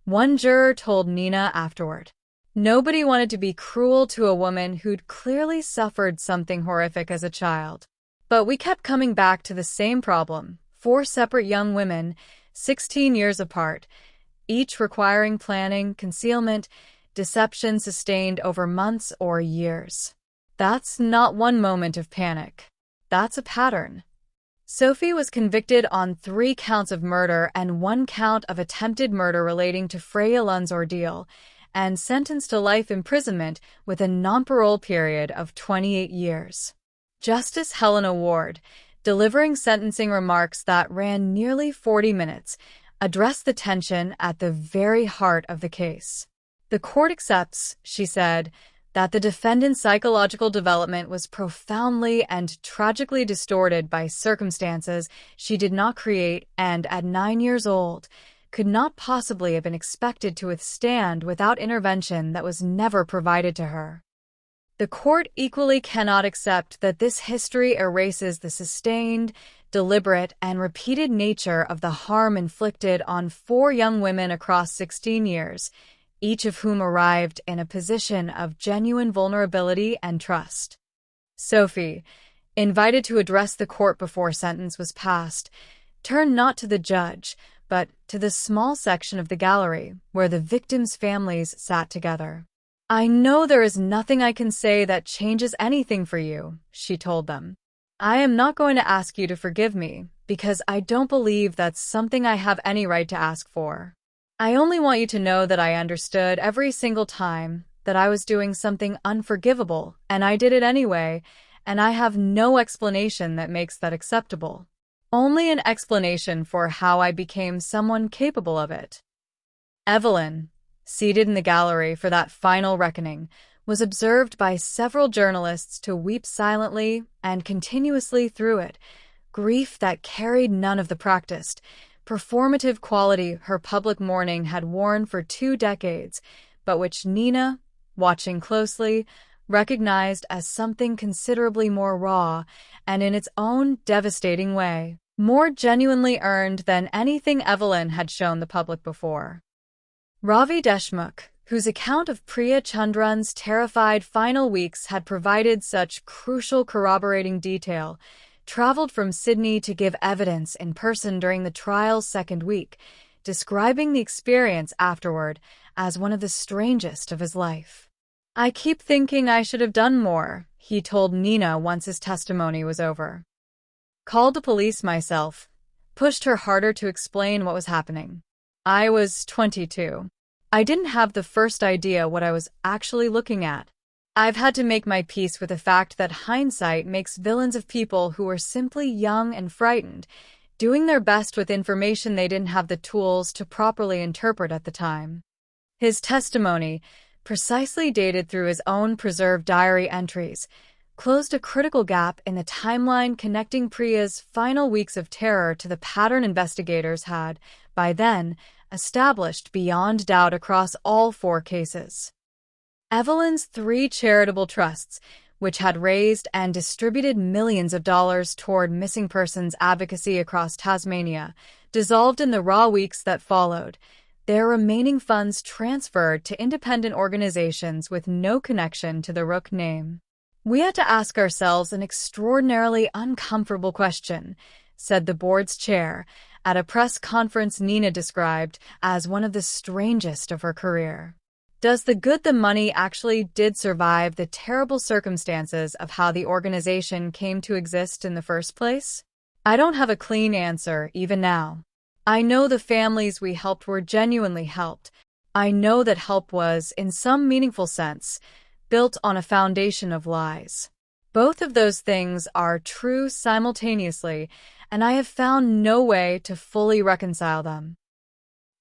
A: one juror told Nina afterward. Nobody wanted to be cruel to a woman who'd clearly suffered something horrific as a child. But we kept coming back to the same problem, 4 separate young women, 16 years apart, each requiring planning, concealment, deception sustained over months or years. That's not one moment of panic. That's a pattern. Sophie was convicted on 3 counts of murder and 1 count of attempted murder relating to Freya Lund's ordeal, and sentenced to life imprisonment with a non-parole period of 28 years. Justice Helena Ward, delivering sentencing remarks that ran nearly 40 minutes, addressed the tension at the very heart of the case. The court accepts, she said, that the defendant's psychological development was profoundly and tragically distorted by circumstances she did not create and, at 9 years old, could not possibly have been expected to withstand without intervention that was never provided to her. The court equally cannot accept that this history erases the sustained, deliberate, and repeated nature of the harm inflicted on 4 young women across 16 years, each of whom arrived in a position of genuine vulnerability and trust. Sophie, invited to address the court before sentence was passed, turned not to the judge, but to the small section of the gallery where the victims' families sat together. "I know there is nothing I can say that changes anything for you," she told them. "I am not going to ask you to forgive me, because I don't believe that's something I have any right to ask for. I only want you to know that I understood every single time that I was doing something unforgivable, and I did it anyway, and I have no explanation that makes that acceptable. Only an explanation for how I became someone capable of it. Evelyn, seated in the gallery for that final reckoning, was observed by several journalists to weep silently and continuously through it, grief that carried none of the practiced, performative quality her public mourning had worn for 2 decades, but which Nina, watching closely, recognized as something considerably more raw and, in its own devastating way, more genuinely earned than anything Evelyn had shown the public before. Ravi Deshmukh, whose account of Priya Chandran's terrified final weeks had provided such crucial corroborating detail, traveled from Sydney to give evidence in person during the trial's 2nd week, describing the experience afterward as one of the strangest of his life. "I keep thinking I should have done more," he told Nina once his testimony was over. "Called the police myself, pushed her harder to explain what was happening. I was 22. I didn't have the first idea what I was actually looking at. I've had to make my peace with the fact that hindsight makes villains of people who were simply young and frightened, doing their best with information they didn't have the tools to properly interpret at the time." His testimony, precisely dated through his own preserved diary entries, closed a critical gap in the timeline connecting Priya's final weeks of terror to the pattern investigators had, by then, established beyond doubt across all 4 cases. Evelyn's 3 charitable trusts, which had raised and distributed millions of dollars toward missing persons advocacy across Tasmania, dissolved in the raw weeks that followed, their remaining funds transferred to independent organizations with no connection to the Rook name. "We had to ask ourselves an extraordinarily uncomfortable question," said the board's chair, at a press conference Nina described as one of the strangest of her career. "Does the good the money actually did survive the terrible circumstances of how the organization came to exist in the first place? I don't have a clean answer, even now. I know the families we helped were genuinely helped. I know that help was, in some meaningful sense, built on a foundation of lies. Both of those things are true simultaneously, and I have found no way to fully reconcile them."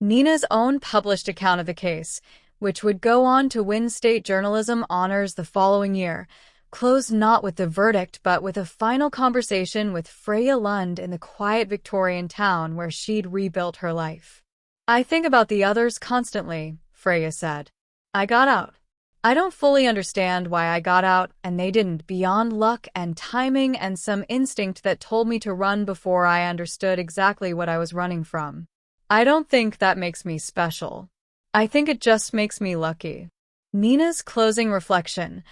A: Nina's own published account of the case, which would go on to win state journalism honors the following year, closed not with the verdict but with a final conversation with Freya Lund in the quiet Victorian town where she'd rebuilt her life. "I think about the others constantly," Freya said. "I got out. I don't fully understand why I got out and they didn't, beyond luck and timing and some instinct that told me to run before I understood exactly what I was running from. I don't think that makes me special. I think it just makes me lucky." Nina's closing reflection,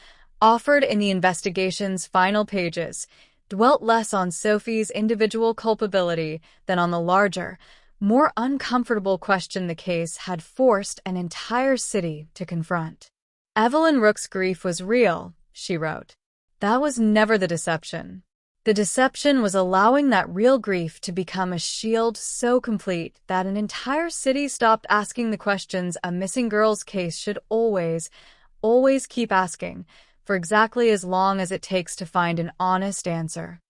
A: offered in the investigation's final pages, dwelt less on Sophie's individual culpability than on the larger, more uncomfortable question the case had forced an entire city to confront. "Evelyn Rook's grief was real," she wrote. "That was never the deception. The deception was allowing that real grief to become a shield so complete that an entire city stopped asking the questions a missing girl's case should always keep asking, for exactly as long as it takes to find an honest answer."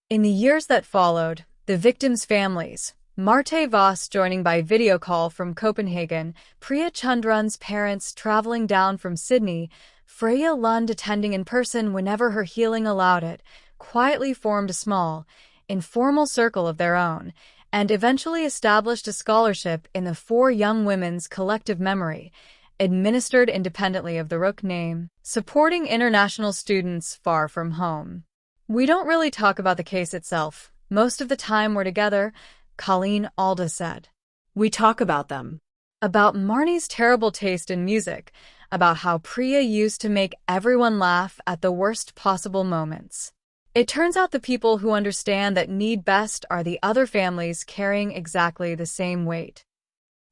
A: In the years that followed, the victims' families, Marte Voss joining by video call from Copenhagen, Priya Chandran's parents traveling down from Sydney, Freya Lund attending in person whenever her healing allowed it, quietly formed a small, informal circle of their own, and eventually established a scholarship in the 4 young women's collective memory, administered independently of the Rook name, supporting international students far from home. "We don't really talk about the case itself. Most of the time we're together," Colleen Alda said. "We talk about them. About Marnie's terrible taste in music, about how Priya used to make everyone laugh at the worst possible moments. It turns out the people who understand that need best are the other families carrying exactly the same weight."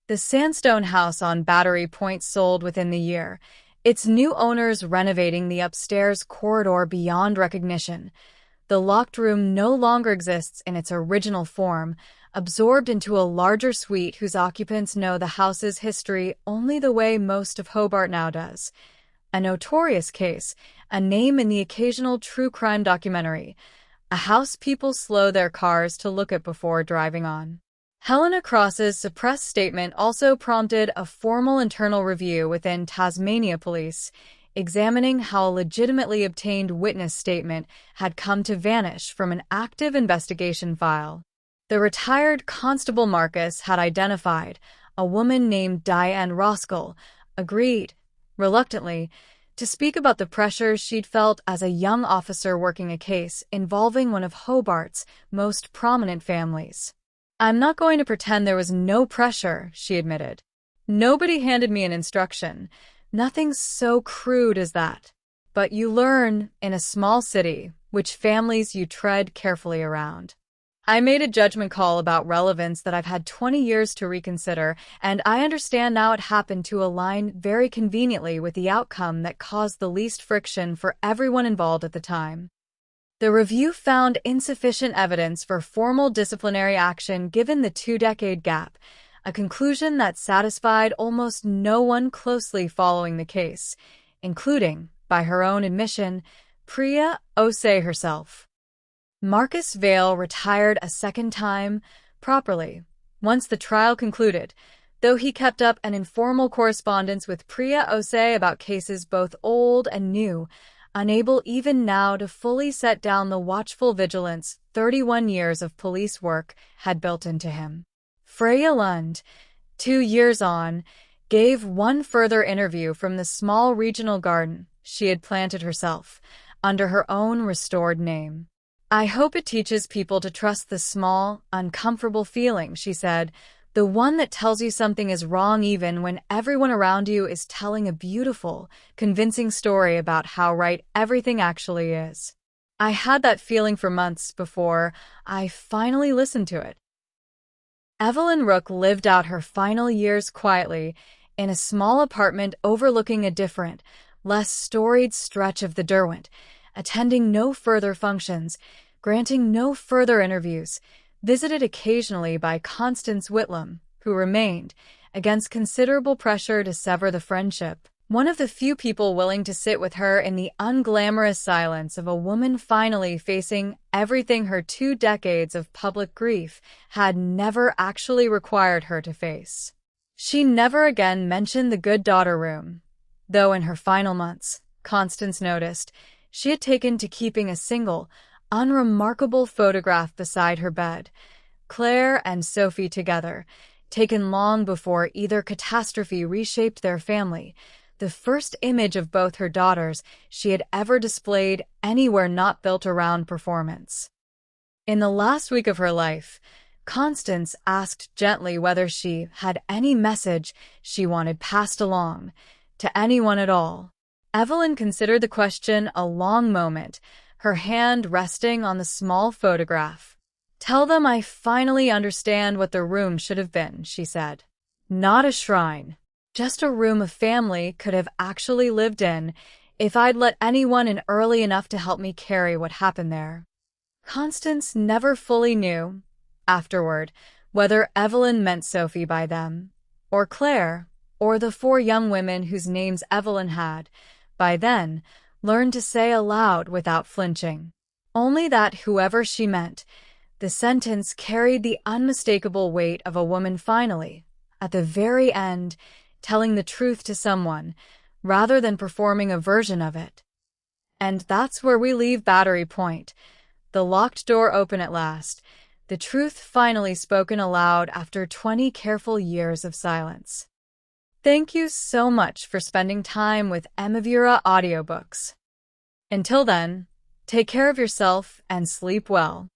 A: The sandstone house on Battery Point sold within the year, its new owners renovating the upstairs corridor beyond recognition. The locked room no longer exists in its original form, absorbed into a larger suite whose occupants know the house's history only the way most of Hobart now does. a notorious case, a name in the occasional true crime documentary, a house people slow their cars to look at before driving on. Helena Cross's suppressed statement also prompted a formal internal review within Tasmania Police, examining how a legitimately obtained witness statement had come to vanish from an active investigation file. The retired Constable Marcus had identified a woman named Diane Roskell, agreed, reluctantly, to speak about the pressures she'd felt as a young officer working a case involving one of Hobart's most prominent families. "I'm not going to pretend there was no pressure," she admitted. "Nobody handed me an instruction. Nothing so crude as that. But you learn, in a small city, which families you tread carefully around. I made a judgment call about relevance that I've had 20 years to reconsider, and I understand now it happened to align very conveniently with the outcome that caused the least friction for everyone involved at the time." The review found insufficient evidence for formal disciplinary action given the two-decade gap, a conclusion that satisfied almost no one closely following the case, including, by her own admission, Priya Ose herself. Marcus Vale retired a second time, properly, once the trial concluded, though he kept up an informal correspondence with Priya Ose about cases both old and new, unable even now to fully set down the watchful vigilance 31 years of police work had built into him. Freya Lund, 2 years on, gave one further interview from the small regional garden she had planted herself, under her own restored name. "I hope it teaches people to trust the small, uncomfortable feeling," she said, "the one that tells you something is wrong even when everyone around you is telling a beautiful, convincing story about how right everything actually is. I had that feeling for months before I finally listened to it." Evelyn Rook lived out her final years quietly in a small apartment overlooking a different, less storied stretch of the Derwent, attending no further functions, granting no further interviews, visited occasionally by Constance Whitlam, who remained, against considerable pressure to sever the friendship, one of the few people willing to sit with her in the unglamorous silence of a woman finally facing everything her 2 decades of public grief had never actually required her to face. She never again mentioned the good daughter room, though in her final months, Constance noticed, she had taken to keeping a single, unremarkable photograph beside her bed, Claire and Sophie together, taken long before either catastrophe reshaped their family, the first image of both her daughters she had ever displayed anywhere not built around performance. In the last week of her life, Constance asked gently whether she had any message she wanted passed along, to anyone at all. Evelyn considered the question a long moment, her hand resting on the small photograph. "Tell them I finally understand what the room should have been," she said. "Not a shrine. Just a room a family could have actually lived in if I'd let anyone in early enough to help me carry what happened there." Constance never fully knew, afterward, whether Evelyn meant Sophie by them, or Claire, or the 4 young women whose names Evelyn had, by then, learned to say aloud without flinching. Only that whoever she meant, the sentence carried the unmistakable weight of a woman finally, at the very end, telling the truth to someone, rather than performing a version of it. And that's where we leave Battery Point, the locked door open at last, the truth finally spoken aloud after 20 careful years of silence. Thank you so much for spending time with Emavura Audiobooks. Until then, take care of yourself and sleep well.